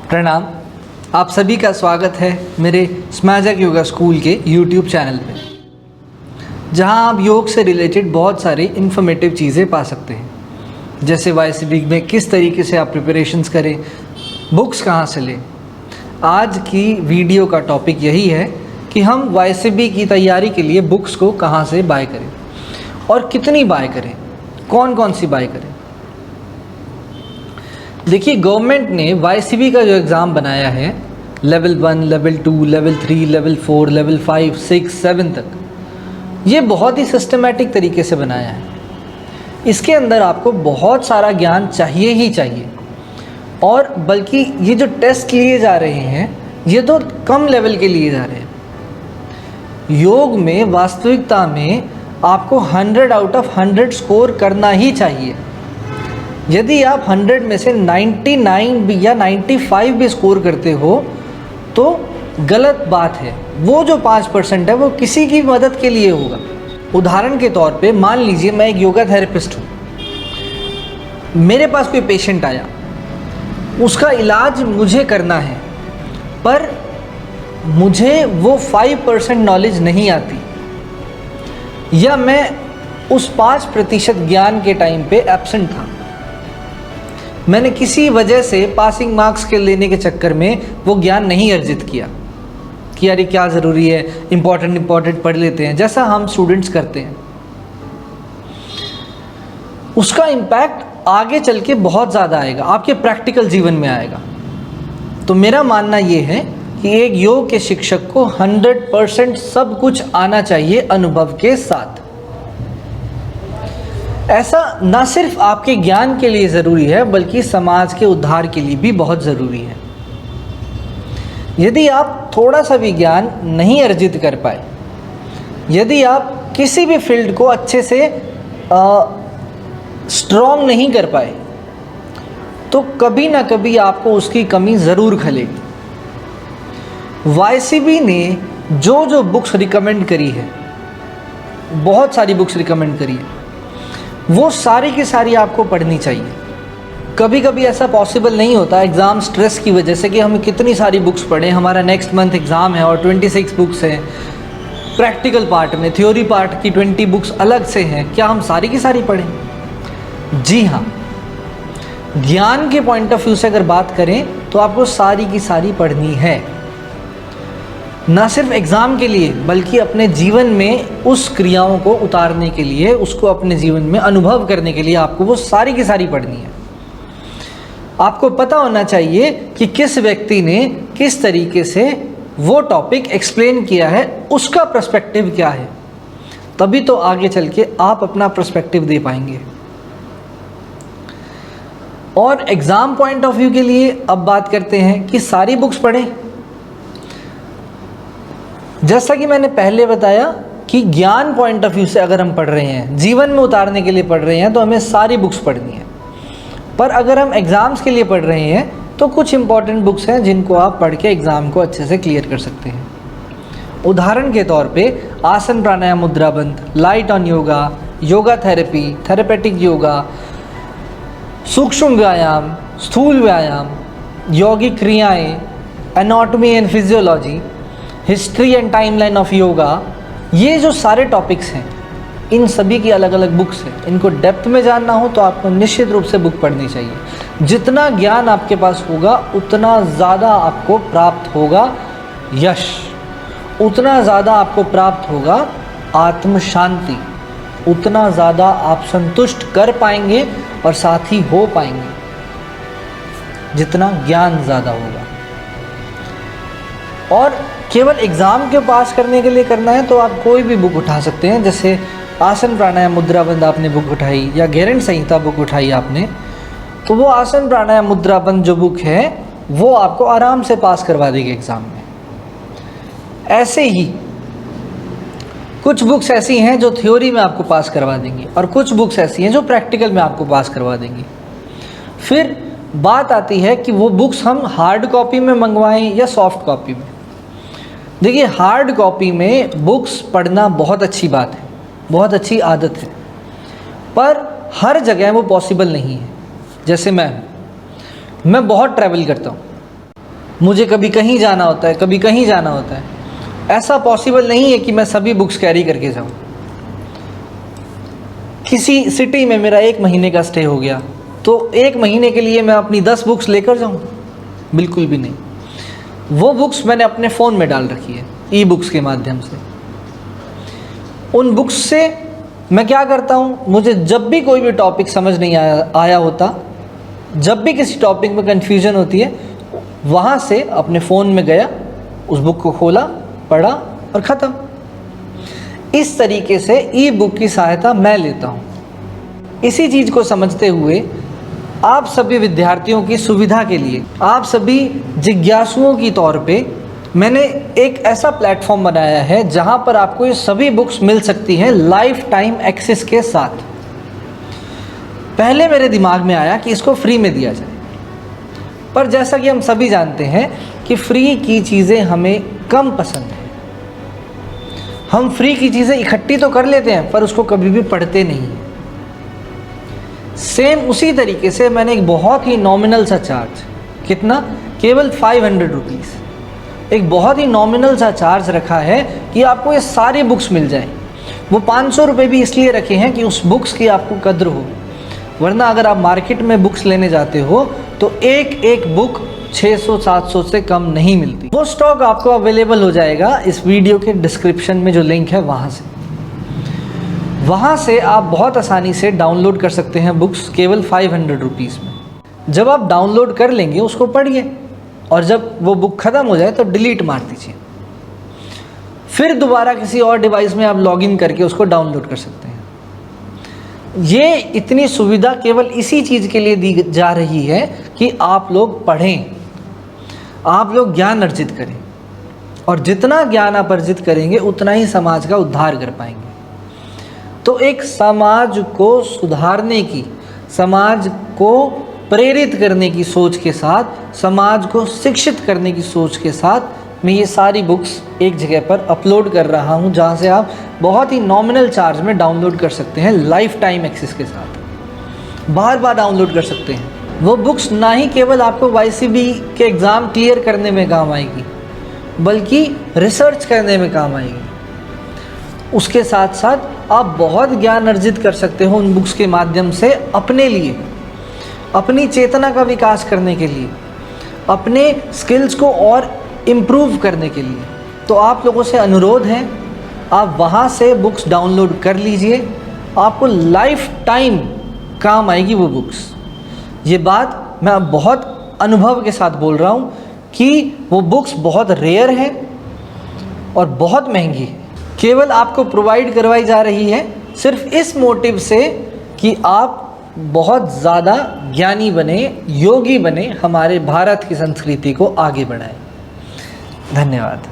प्रणाम। आप सभी का स्वागत है मेरे स्मैजक योगा स्कूल के YouTube चैनल पे, जहां आप योग से रिलेटेड बहुत सारी इन्फॉर्मेटिव चीज़ें पा सकते हैं। जैसे YCB में किस तरीके से आप प्रिपरेशंस करें, बुक्स कहां से लें। आज की वीडियो का टॉपिक यही है कि हम YCB की तैयारी के लिए बुक्स को कहां से बाय करें और कितनी बाय करें, कौन कौन सी बाय करें। देखिए, गवर्नमेंट ने YCB का जो एग्ज़ाम बनाया है, level 1, level 2, level 3, level 4, level 5, 6, 7 तक, ये बहुत ही सिस्टमेटिक तरीके से बनाया है। इसके अंदर आपको बहुत सारा ज्ञान चाहिए ही चाहिए, और बल्कि ये जो टेस्ट लिए जा रहे हैं ये तो कम लेवल के लिए जा रहे हैं। योग में वास्तविकता में आपको 100 आउट ऑफ 100 स्कोर करना ही चाहिए। यदि आप 100 में से 99 भी या 95 भी स्कोर करते हो तो गलत बात है। वो जो 5% है वो किसी की मदद के लिए होगा। उदाहरण के तौर पे मान लीजिए मैं एक योगा थेरेपिस्ट हूँ, मेरे पास कोई पेशेंट आया, उसका इलाज मुझे करना है, पर मुझे वो 5% नॉलेज नहीं आती, या मैं उस 5% ज्ञान के टाइम पे एब्सेंट था। मैंने किसी वजह से पासिंग मार्क्स के लेने के चक्कर में वो ज्ञान नहीं अर्जित किया कि यार ये क्या ज़रूरी है, इम्पॉर्टेंट पढ़ लेते हैं, जैसा हम स्टूडेंट्स करते हैं। उसका इम्पैक्ट आगे चल के बहुत ज़्यादा आएगा, आपके प्रैक्टिकल जीवन में आएगा। तो मेरा मानना ये है कि एक योग के शिक्षक को 100% सब कुछ आना चाहिए अनुभव के साथ। ऐसा ना सिर्फ आपके ज्ञान के लिए ज़रूरी है बल्कि समाज के उद्धार के लिए भी बहुत ज़रूरी है। यदि आप थोड़ा सा भी ज्ञान नहीं अर्जित कर पाए, यदि आप किसी भी फील्ड को अच्छे से स्ट्रॉन्ग नहीं कर पाए, तो कभी ना कभी आपको उसकी कमी ज़रूर खलेगी। YCB ने जो बुक्स रिकमेंड करी है, बहुत सारी बुक्स रिकमेंड करी है, वो सारी की सारी आपको पढ़नी चाहिए। कभी कभी ऐसा पॉसिबल नहीं होता एग्ज़ाम स्ट्रेस की वजह से कि हम कितनी सारी बुक्स पढ़ें। हमारा नेक्स्ट मंथ एग्ज़ाम है और 26 बुक्स हैं। प्रैक्टिकल पार्ट में, थ्योरी पार्ट की 20 बुक्स अलग से हैं। क्या हम सारी की सारी पढ़ें? जी हाँ, ज्ञान के पॉइंट ऑफ व्यू से अगर बात करें तो आपको सारी की सारी पढ़नी है, ना सिर्फ एग्ज़ाम के लिए बल्कि अपने जीवन में उस क्रियाओं को उतारने के लिए, उसको अपने जीवन में अनुभव करने के लिए आपको वो सारी की सारी पढ़नी है। आपको पता होना चाहिए कि किस व्यक्ति ने किस तरीके से वो टॉपिक एक्सप्लेन किया है, उसका पर्सपेक्टिव क्या है, तभी तो आगे चल के आप अपना पर्सपेक्टिव दे पाएंगे। और एग्ज़ाम पॉइंट ऑफ व्यू के लिए अब बात करते हैं कि सारी बुक्स पढ़ें। जैसा कि मैंने पहले बताया कि ज्ञान पॉइंट ऑफ व्यू से अगर हम पढ़ रहे हैं, जीवन में उतारने के लिए पढ़ रहे हैं, तो हमें सारी बुक्स पढ़नी है। पर अगर हम एग्ज़ाम्स के लिए पढ़ रहे हैं तो कुछ इंपॉर्टेंट बुक्स हैं जिनको आप पढ़ के एग्ज़ाम को अच्छे से क्लियर कर सकते हैं। उदाहरण के तौर पे आसन प्राणायाम मुद्रा बंध, light on yoga, yoga therapy, therapeutic yoga, सूक्ष्म व्यायाम, स्थूल व्यायाम, यौगिक क्रियाएँ, anatomy and physiology, history and timeline of yoga, ये जो सारे टॉपिक्स हैं, इन सभी की अलग अलग बुक्स हैं। इनको डेप्थ में जानना हो तो आपको निश्चित रूप से बुक पढ़नी चाहिए। जितना ज्ञान आपके पास होगा उतना ज़्यादा आपको प्राप्त होगा यश, उतना ज़्यादा आपको प्राप्त होगा आत्म शांति, उतना ज़्यादा आप संतुष्ट कर पाएंगे और साथ ही हो पाएंगे जितना ज्ञान ज़्यादा होगा। और केवल एग्ज़ाम के पास करने के लिए करना है तो आप कोई भी बुक उठा सकते हैं। जैसे आसन प्राणायाम मुद्रा बंध आपने बुक उठाई, या गैरंट संहिता बुक उठाई आपने, तो वो आसन प्राणायाम मुद्रा बंध जो बुक है वो आपको आराम से पास करवा देगी एग्ज़ाम में। ऐसे ही कुछ बुक्स ऐसी हैं जो थ्योरी में आपको पास करवा देंगी, और कुछ बुक्स ऐसी हैं जो प्रैक्टिकल में आपको पास करवा देंगी। फिर बात आती है कि वो बुक्स हम हार्ड कॉपी में मंगवाएं या सॉफ्ट कॉपी में। देखिए, हार्ड कॉपी में बुक्स पढ़ना बहुत अच्छी बात है, बहुत अच्छी आदत है, पर हर जगह वो पॉसिबल नहीं है। जैसे मैं बहुत ट्रैवल करता हूँ, मुझे कभी कहीं जाना होता है, कभी कहीं जाना होता है। ऐसा पॉसिबल नहीं है कि मैं सभी बुक्स कैरी करके जाऊँ। किसी सिटी में मेरा 1 महीने का स्टे हो गया तो 1 महीने के लिए मैं अपनी 10 बुक्स लेकर जाऊँ? बिल्कुल भी नहीं। वो बुक्स मैंने अपने फ़ोन में डाल रखी है, ई बुक्स के माध्यम से। उन बुक्स से मैं क्या करता हूँ, मुझे जब भी कोई भी टॉपिक समझ नहीं आया होता, जब भी किसी टॉपिक में कन्फ्यूज़न होती है, वहाँ से अपने फ़ोन में गया, उस बुक को खोला, पढ़ा और ख़त्म। इस तरीके से ई बुक की सहायता मैं लेता हूँ। इसी चीज़ को समझते हुए आप सभी विद्यार्थियों की सुविधा के लिए, आप सभी जिज्ञासुओं की तौर पे मैंने एक ऐसा प्लेटफॉर्म बनाया है जहाँ पर आपको ये सभी बुक्स मिल सकती हैं लाइफ टाइम एक्सेस के साथ। पहले मेरे दिमाग में आया कि इसको फ्री में दिया जाए, पर जैसा कि हम सभी जानते हैं कि फ्री की चीज़ें हमें कम पसंद है। हम फ्री की चीज़ें इकट्ठी तो कर लेते हैं पर उसको कभी भी पढ़ते नहीं हैं। सेम उसी तरीके से मैंने एक बहुत ही नॉमिनल सा चार्ज, कितना, केवल 500 रुपीज़, एक बहुत ही नॉमिनल सा चार्ज रखा है कि आपको ये सारी बुक्स मिल जाएं। वो 500 रुपये भी इसलिए रखे हैं कि उस बुक्स की आपको कद्र हो, वरना अगर आप मार्केट में बुक्स लेने जाते हो तो एक एक बुक 600-700 से कम नहीं मिलती। वो स्टॉक आपको अवेलेबल हो जाएगा इस वीडियो के डिस्क्रिप्शन में जो लिंक है वहाँ से आप बहुत आसानी से डाउनलोड कर सकते हैं बुक्स केवल 500 रुपीज़ में। जब आप डाउनलोड कर लेंगे उसको पढ़िए और जब वो बुक ख़त्म हो जाए तो डिलीट मार दीजिए। फिर दोबारा किसी और डिवाइस में आप लॉगिन करके उसको डाउनलोड कर सकते हैं। ये इतनी सुविधा केवल इसी चीज़ के लिए दी जा रही है कि आप लोग पढ़ें, आप लोग ज्ञान अर्जित करें, और जितना ज्ञान आप अर्जित करेंगे उतना ही समाज का उद्धार कर पाएंगे। तो एक समाज को सुधारने की, समाज को प्रेरित करने की सोच के साथ, समाज को शिक्षित करने की सोच के साथ मैं ये सारी बुक्स एक जगह पर अपलोड कर रहा हूँ, जहाँ से आप बहुत ही नॉमिनल चार्ज में डाउनलोड कर सकते हैं लाइफ टाइम एक्सेस के साथ, बार बार डाउनलोड कर सकते हैं। वो बुक्स ना ही केवल आपको YCB के एग्ज़ाम क्लियर करने में काम आएगी, बल्कि रिसर्च करने में काम आएगी। उसके साथ साथ आप बहुत ज्ञान अर्जित कर सकते हो उन बुक्स के माध्यम से, अपने लिए, अपनी चेतना का विकास करने के लिए, अपने स्किल्स को और इम्प्रूव करने के लिए। तो आप लोगों से अनुरोध है, आप वहाँ से बुक्स डाउनलोड कर लीजिए, आपको लाइफ टाइम काम आएगी वो बुक्स। ये बात मैं बहुत अनुभव के साथ बोल रहा हूँ कि वो बुक्स बहुत रेयर हैं और बहुत महंगी है, केवल आपको प्रोवाइड करवाई जा रही है सिर्फ इस मोटिव से कि आप बहुत ज़्यादा ज्ञानी बने, योगी बने, हमारे भारत की संस्कृति को आगे बढ़ाएं। धन्यवाद।